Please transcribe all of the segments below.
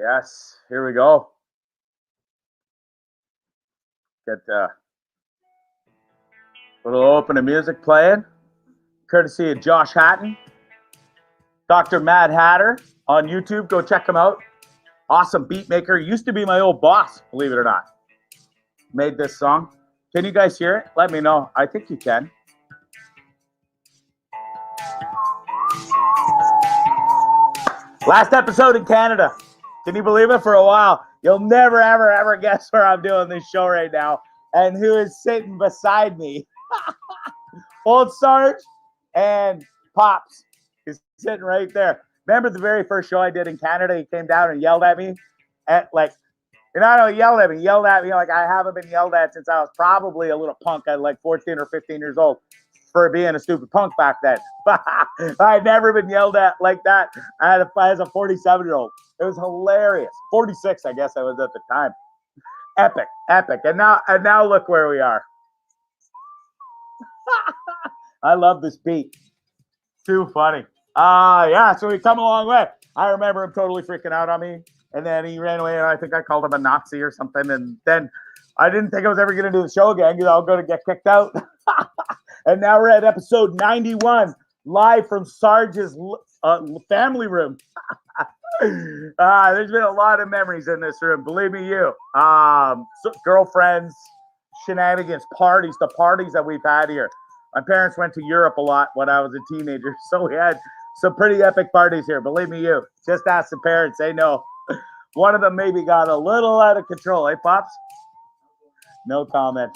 Yes, here we go. Get a little opening music playing, courtesy of Josh Hatton, Dr. Mad Hatter on YouTube. Go check him out. Awesome beat maker. Used to be my old boss, believe it or not. Made this song. Can you guys hear it? Let me know. I think you can. Last episode in Canada. Can you believe it? For a while. You'll never, ever, ever guess where I'm doing this show right now and who is sitting beside me. Old Sarge and Pops is sitting right there. Remember the very first show I did in Canada? He came down and yelled at me. Not only yelled at me like I haven't been yelled at since I was probably a little punk at like 14 or 15 years old for being a stupid punk back then. I'd never been yelled at like that as a 47-year-old. It was hilarious. 46, I guess I was at the time. Epic. And now look where we are. I love this beat. Too funny. So we come a long way. I remember him totally freaking out on me. And then he ran away, and I think I called him a Nazi or something. And then I didn't think I was ever going to do the show again because I was going to get kicked out. And now we're at episode 91, live from Sarge's family room. There's been a lot of memories in this room, believe me, girlfriends, shenanigans, parties, the parties that we've had here. My parents went to Europe a lot when I was a teenager, so we had some pretty epic parties here, believe me, just ask the parents, they know. One of them maybe got a little out of control, Pops? No comment.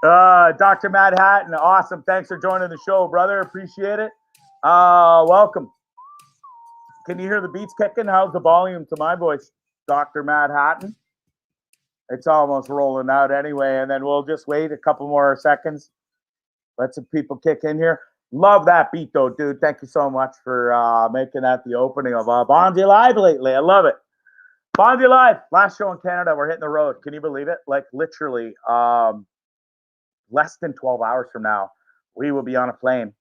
Dr. Mad Hatton, awesome. Thanks for joining the show, brother. Appreciate it. Welcome. Can you hear the beats kicking? How's the volume to my voice, Dr. Mad Hatton? It's almost rolling out anyway, and then we'll just wait a couple more seconds. Let some people kick in here. Love that beat, though, dude. Thank you so much for making that the opening of Bondzee Live lately. I love it. Bondzee Live, last show in Canada. We're hitting the road. Can you believe it? Like, literally, less than 12 hours from now, we will be on a plane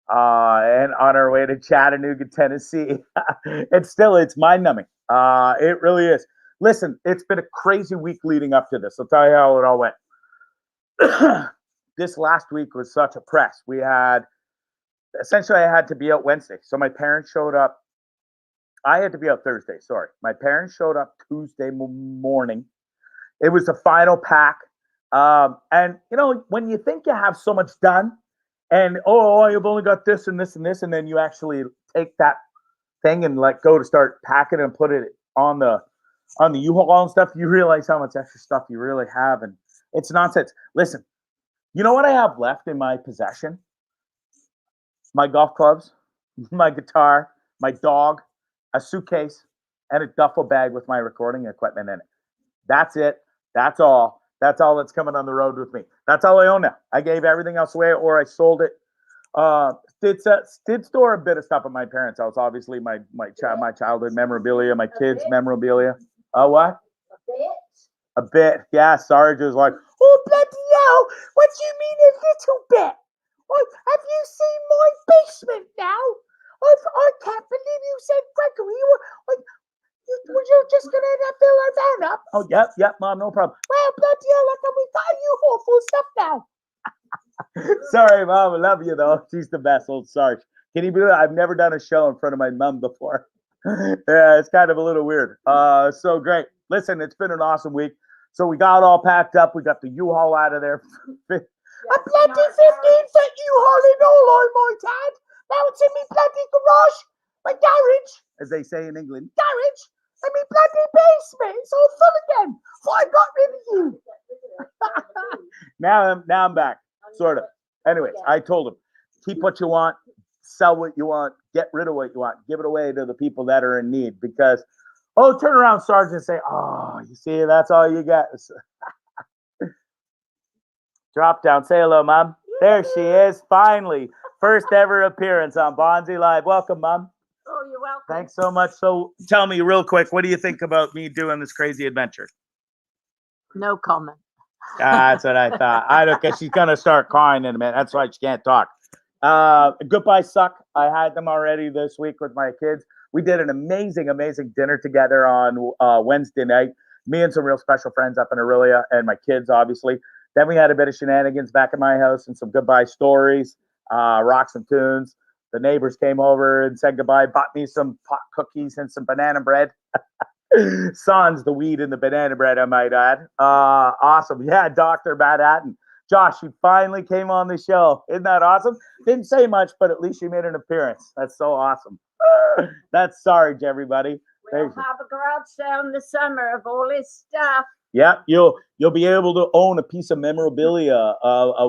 and on our way to Chattanooga, Tennessee. It's mind-numbing. It really is. Listen, it's been a crazy week leading up to this. I'll tell you how it all went. This last week was such a press. Essentially, I had to be out Wednesday. So my parents showed up. I had to be out Thursday, sorry. My parents showed up Tuesday morning. It was the final pack. And, when you think you have so much done and, you've only got this and this and this, and then you actually take that thing and go to start packing and put it on the U-Haul and stuff, you realize how much extra stuff you really have. And it's nonsense. Listen, you know what I have left in my possession? My golf clubs, my guitar, my dog, a suitcase, and a duffel bag with my recording equipment in it. That's it. That's all. That's all that's coming on the road with me. That's all I own now. I gave everything else away or I sold it. Did store a bit of stuff at my parents' house. Obviously, my childhood memorabilia, my kids' memorabilia. What? A bit. Yeah, Sarge is like, oh, bloody hell. What do you mean a little bit? Have you seen my basement now? I can't believe you said, Gregory, you're just going to fill our van up. Oh, yep, Mom, no problem. Well, bloody hell, look, we got a U-Haul full stuff now. Sorry, Mom, I love you, though. She's the best, old Sarge. Can you believe it? I've never done a show in front of my mom before. Yeah, it's kind of a little weird. So great. Listen, it's been an awesome week. So we got all packed up. We got the U-Haul out of there. A bloody 15-foot U-Haul in all, I might add. Now it's in me bloody garage, my garage, as they say in England, garage, and me bloody basement. It's all full again. So I got rid of you. Now I'm back, sort of. Anyways, I told him, keep what you want, sell what you want, get rid of what you want, give it away to the people that are in need. Because, turn around, Sarge, and say, you see, that's all you got. Drop down. Say hello, Mom. There she is, finally. First ever appearance on Bondzee Live. Welcome, Mom. Oh, you're welcome. Thanks so much. So tell me real quick, what do you think about me doing this crazy adventure? No comment. That's what I thought. I don't, because she's going to start crying in a minute. That's why she can't talk. Goodbye suck. I had them already this week with my kids. We did an amazing, amazing dinner together on Wednesday night. Me and some real special friends up in Aurelia and my kids, obviously. Then we had a bit of shenanigans back at my house and some goodbye stories, rocks and tunes. The neighbors came over and said goodbye, bought me some pot cookies and some banana bread. Sans the weed in the banana bread, I might add. Awesome. Yeah, Dr. Matt Hatton. Josh, you finally came on the show. Isn't that awesome? Didn't say much, but at least you made an appearance. That's so awesome. That's Sarge, everybody. We'll have a garage sale in the summer of all his stuff. Yeah, you'll be able to own a piece of memorabilia.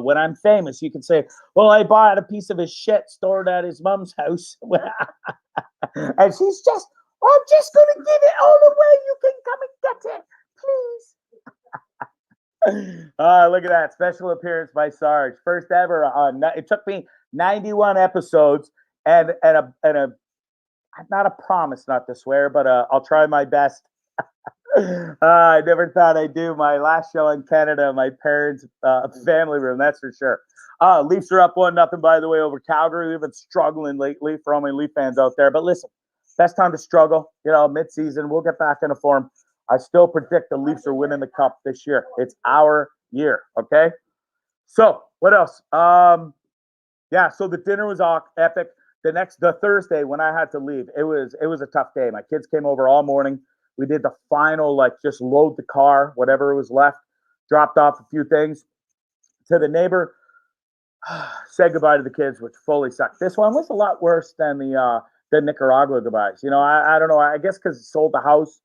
When I'm famous, you can say, "Well, I bought a piece of his shit stored at his mom's house," and she's just, "I'm just gonna give it all away. You can come and get it, please." Look at that special appearance by Sarge, first ever on. It took me 91 episodes and a not a promise not to swear, but I'll try my best. I never thought I'd do my last show in Canada, my parents' family room, that's for sure. Leafs are up 1-0, by the way, over Calgary. We've been struggling lately for all my Leaf fans out there. But listen, best time to struggle, mid-season. We'll get back into form. I still predict the Leafs are winning the cup this year. It's our year, okay? So, what else? Yeah, so the dinner was epic. The Thursday when I had to leave, it was a tough day. My kids came over all morning. We did the final, just load the car, whatever was left, dropped off a few things to the neighbor, said goodbye to the kids, which fully sucked. This one was a lot worse than the Nicaragua goodbyes. I don't know. I guess because it sold the house.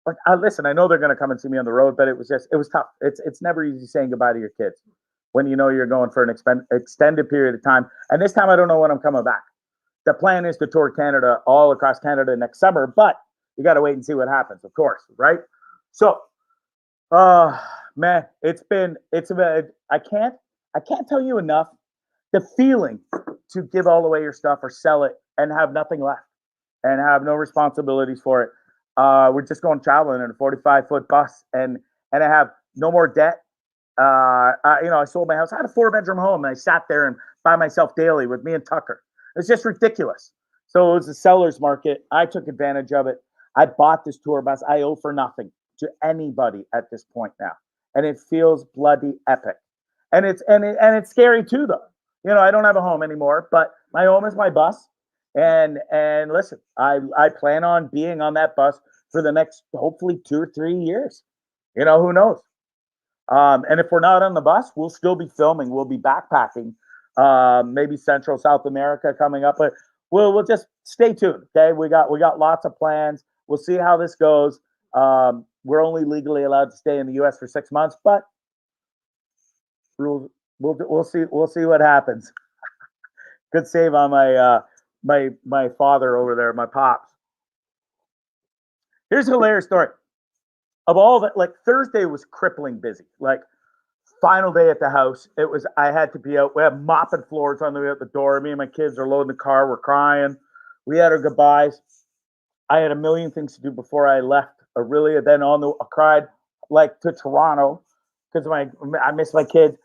But listen, I know they're going to come and see me on the road, but it was tough. It's never easy saying goodbye to your kids when you know you're going for an extended period of time. And this time, I don't know when I'm coming back. The plan is to tour Canada, all across Canada next summer, but you got to wait and see what happens, of course, right? So, man, I can't tell you enough. The feeling to give all away your stuff or sell it and have nothing left and have no responsibilities for it. We're just going traveling in a 45-foot bus and I have no more debt. I sold my house. I had a 4-bedroom home and I sat there and by myself daily with me and Tucker. It's just ridiculous. So it was a seller's market. I took advantage of it. I bought this tour bus. I owe for nothing to anybody at this point now. And it feels bloody epic. And it's scary too, though. I don't have a home anymore, but my home is my bus. And listen, I plan on being on that bus for the next, hopefully, 2 or 3 years. Who knows? And if we're not on the bus, we'll still be filming. We'll be backpacking, maybe Central South America coming up. But we'll just stay tuned. Okay, we got lots of plans. We'll see how this goes. We're only legally allowed to stay in the U.S. for 6 months, but we'll see what happens. Good save on my father over there, my pops. Here's a hilarious story. Of all that, Thursday was crippling busy. Final day at the house. I had to be out. We have mopping floors on the way out the door. Me and my kids are loading the car. We're crying. We had our goodbyes. I had a million things to do before I left Aurelia. Then I cried to Toronto because I missed my kids.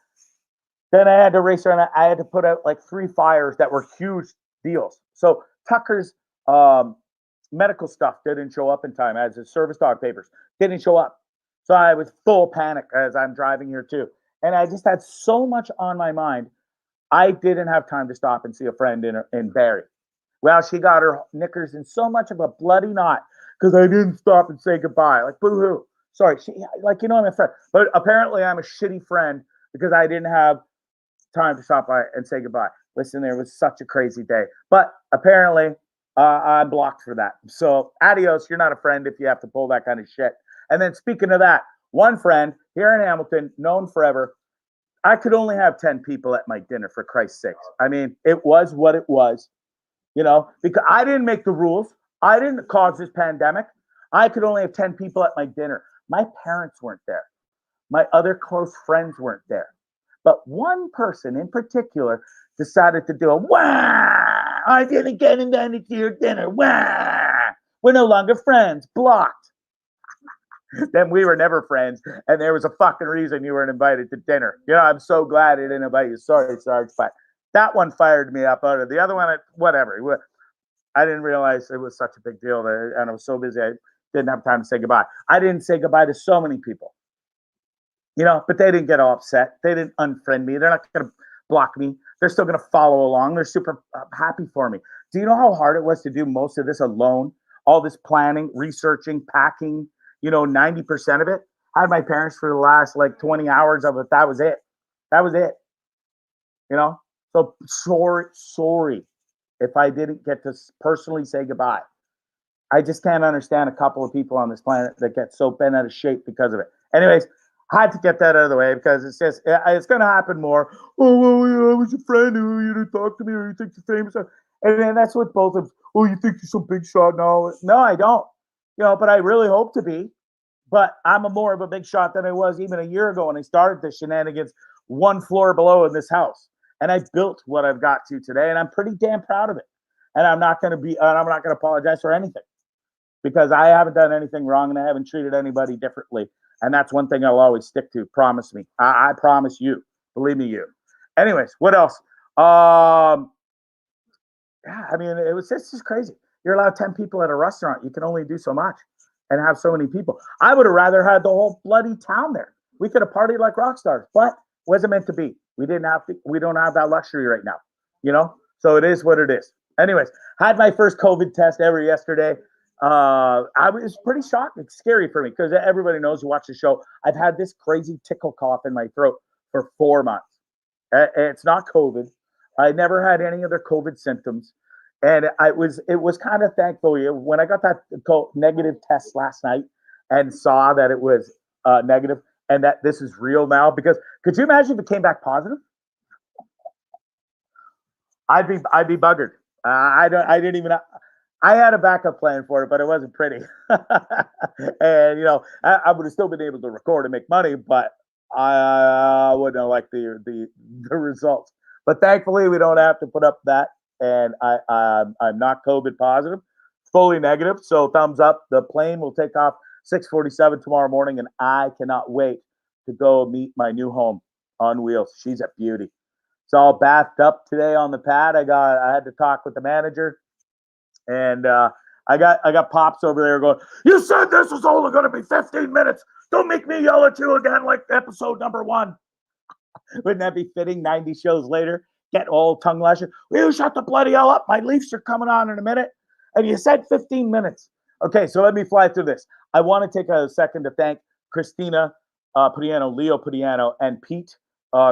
Then I had to race around. I had to put out 3 fires that were huge deals. So Tucker's medical stuff didn't show up in time, as his service dog papers didn't show up. So I was full panic as I'm driving here too. And I just had so much on my mind. I didn't have time to stop and see a friend in Barrie. Well, she got her knickers in so much of a bloody knot because I didn't stop and say goodbye. Boo-hoo. Sorry. I'm a friend. But apparently I'm a shitty friend because I didn't have time to stop by and say goodbye. Listen, there was such a crazy day. But apparently I'm blocked for that. So adios. You're not a friend if you have to pull that kind of shit. And then speaking of that, one friend here in Hamilton, known forever, I could only have 10 people at my dinner, for Christ's sakes. I mean, it was what it was, because I didn't make the rules. I didn't cause this pandemic. I could only have 10 people at my dinner. My parents weren't there. My other close friends weren't there. But one person in particular decided to do a, wah, I didn't get invited to your dinner. Wah, we're no longer friends, blocked. Then we were never friends, and there was a fucking reason you weren't invited to dinner. I'm so glad I didn't invite you. Sorry, Sarge, but that one fired me up. Out of the other one, whatever. I didn't realize it was such a big deal, and I was so busy I didn't have time to say goodbye. I didn't say goodbye to so many people, but they didn't get all upset. They didn't unfriend me. They're not going to block me. They're still going to follow along. They're super happy for me. Do you know how hard it was to do most of this alone? All this planning, researching, packing, 90% of it. I had my parents for the last like 20 hours of it. That was it. That was it. So sorry if I didn't get to personally say goodbye. I just can't understand a couple of people on this planet that get so bent out of shape because of it. Anyways, I had to get that out of the way because it's going to happen more. Oh, well, I was your friend who you didn't talk to me, or you think you're famous. And then that's what both of them. Oh, you think you're some big shot? No, I don't. But I really hope to be. But I'm more of a big shot than I was even a year ago when I started the shenanigans one floor below in this house. And I built what I've got to today, and I'm pretty damn proud of it. And I'm not going to apologize for anything because I haven't done anything wrong and I haven't treated anybody differently. And that's one thing I'll always stick to. Promise me. I promise you. Believe me, you. Anyways, what else? Yeah, I mean, it's just crazy. You're allowed 10 people at a restaurant. You can only do so much and have so many people. I would have rather had the whole bloody town there. We could have partied like rock stars, but wasn't meant to be. We don't have that luxury right now, So it is what it is. Anyways, had my first COVID test ever yesterday. I was pretty shocked. It's scary for me because everybody knows who watch the show. I've had this crazy tickle cough in my throat for 4 months. It's not COVID. I never had any other COVID symptoms. And it was kind of thankful when I got that negative test last night and saw that it was negative and that this is real now. Because could you imagine if it came back positive? I'd be buggered. I didn't even. I had a backup plan for it, but it wasn't pretty. And I would have still been able to record and make money, but I wouldn't have liked the results. But thankfully, we don't have to put up that. And I'm not COVID positive, fully negative. So thumbs up. The plane will take off 6:47 tomorrow morning, and I cannot wait to go meet my new home on wheels. She's a beauty. It's all bathed up today on the pad. I had to talk with the manager, and I got Pops over there going, "You said this was only going to be 15 minutes. Don't make me yell at you again like episode number 1." Wouldn't that be fitting? 90 shows later, get all tongue lashing. Will you shut the bloody hell up? My Leafs are coming on in a minute. And you said 15 minutes. Okay, so let me fly through this. I want to take a second to thank Christina Pudiano, Leo Pudiano, and Pete,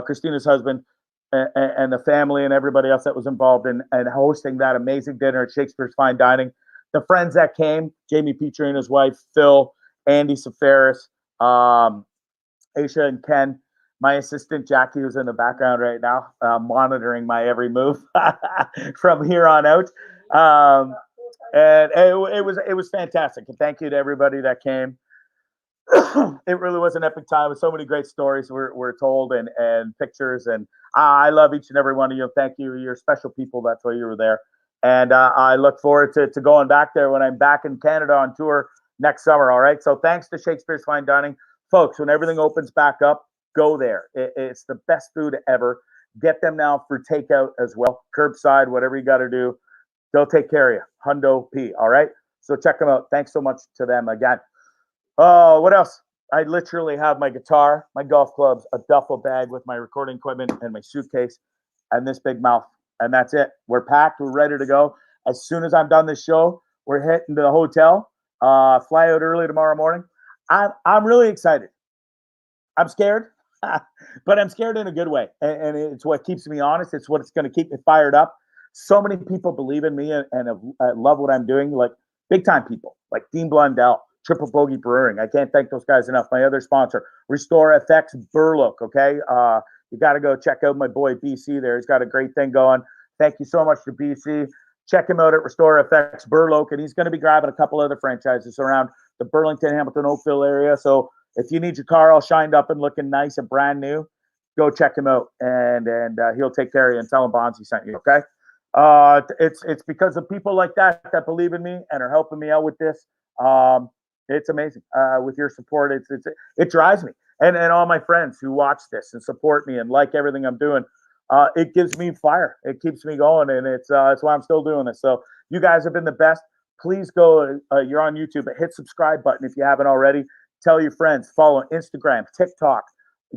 Christina's husband, and the family and everybody else that was involved in hosting that amazing dinner at Shakespeare's Fine Dining. The friends that came, Jamie Petrie and his wife, Phil, Andy Safaris, Aisha and Ken, my assistant Jackie, who's in the background right now, monitoring my every move from here on out. And it was fantastic. And thank you to everybody that came. It really was an epic time with so many great stories were told and pictures. And I love each and every one of you. Thank you. You're special people. That's why you were there. And I look forward to going back there when I'm back in Canada on tour next summer. All right. So thanks to Shakespeare's Fine Dining. Folks, when everything opens back up, go there. It's the best food ever. Get them now for takeout as well. Curbside, whatever you got to do. They'll take care of you. Hundo P. All right. So check them out. Thanks so much to them again. Oh, what else? I literally have my guitar, my golf clubs, a duffel bag with my recording equipment, and my suitcase, and this big mouth. And that's it. We're packed. We're ready to go. As soon as I'm done this show, we're heading to the hotel. Fly out early tomorrow morning. I'm really excited. I'm scared, but I'm scared in a good way. And it's what keeps me honest. It's what's going to keep me fired up. So many people believe in me and love what I'm doing, like big time people, like Dean Blundell, Triple Bogey Brewing. I can't thank those guys enough. My other sponsor, Restore FX Burloak. Okay. You got to go check out my boy BC there. He's got a great thing going. Thank you so much to BC. Check him out at Restore FX Burloak. And he's going to be grabbing a couple other franchises around the Burlington, Hamilton, Oakville area. So if you need your car all shined up and looking nice and brand new, go check him out. And he'll take care of you and tell him Bondzee sent you. Okay. It's because of people like that believe in me and are helping me out with this. It's amazing. With your support, it drives me, and all my friends who watch this and support me and like everything I'm doing. it gives me fire. It keeps me going, and it's why I'm still doing this. So you guys have been the best. Please go. You're on YouTube, but hit subscribe button if you haven't already. Tell your friends. Follow Instagram, TikTok,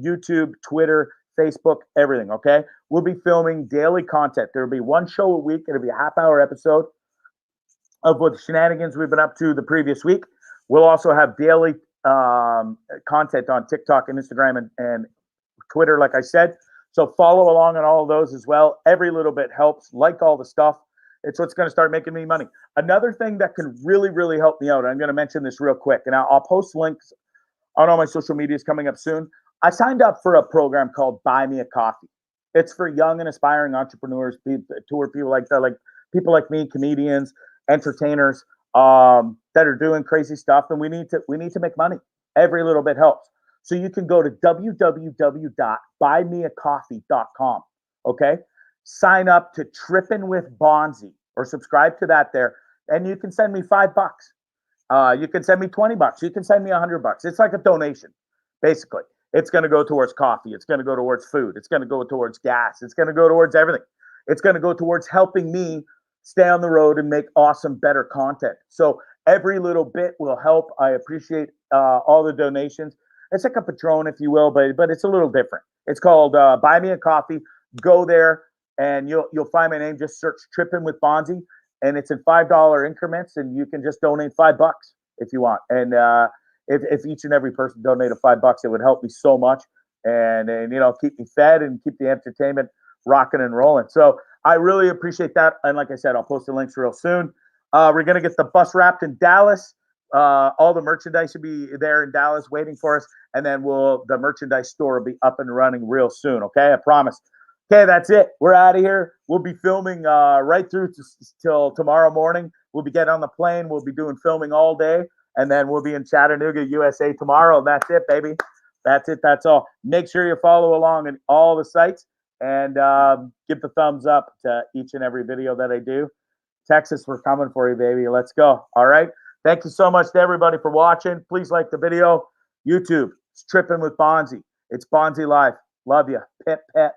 YouTube, Twitter, Facebook, everything. Okay. We'll be filming daily content. There'll be one show a week. It'll be a half-hour episode of what shenanigans we've been up to the previous week. We'll also have daily content on TikTok and Instagram and Twitter, like I said. So follow along on all of those as well. Every little bit helps. Like all the stuff. It's what's going to start making me money. Another thing that can really, really help me out, I'm going to mention this real quick, and I'll post links on all my social medias coming up soon. I signed up for a program called Buy Me a Coffee. It's for young and aspiring entrepreneurs, tour people like that, like people like me, comedians, entertainers that are doing crazy stuff, and we need to make money. Every little bit helps. So you can go to www.buymeacoffee.com. Okay, sign up to Trippin' with Bondzee or subscribe to that there, and you can send me $5. You can send me $20. You can send me $100. It's like a donation, basically. It's going to go towards coffee. It's going to go towards food. It's going to go towards gas. It's going to go towards everything. It's going to go towards helping me stay on the road and make awesome, better content. So every little bit will help. I appreciate all the donations. It's like a Patron, if you will, but it's a little different. It's called Buy Me a Coffee. Go there and you'll find my name. Just search Trippin' with Bondzee, and it's in $5 increments, and you can just donate $5 if you want. And if each and every person donated $5, it would help me so much, and keep me fed and keep the entertainment rocking and rolling. So I really appreciate that. And like I said, I'll post the links real soon. We're gonna get the bus wrapped in Dallas. All the merchandise will be there in Dallas waiting for us, and then the merchandise store will be up and running real soon. Okay, I promise. Okay, that's it. We're out of here. We'll be filming right through till tomorrow morning. We'll be getting on the plane. We'll be doing filming all day, and then we'll be in Chattanooga, USA tomorrow. That's it, baby. That's it. That's all. Make sure you follow along in all the sites, and give the thumbs up to each and every video that I do. Texas, we're coming for you, baby. Let's go. All right. Thank you so much to everybody for watching. Please like the video. YouTube, it's Trippin' with Bondzee. It's Bondzee Live. Love you. Pet, pet.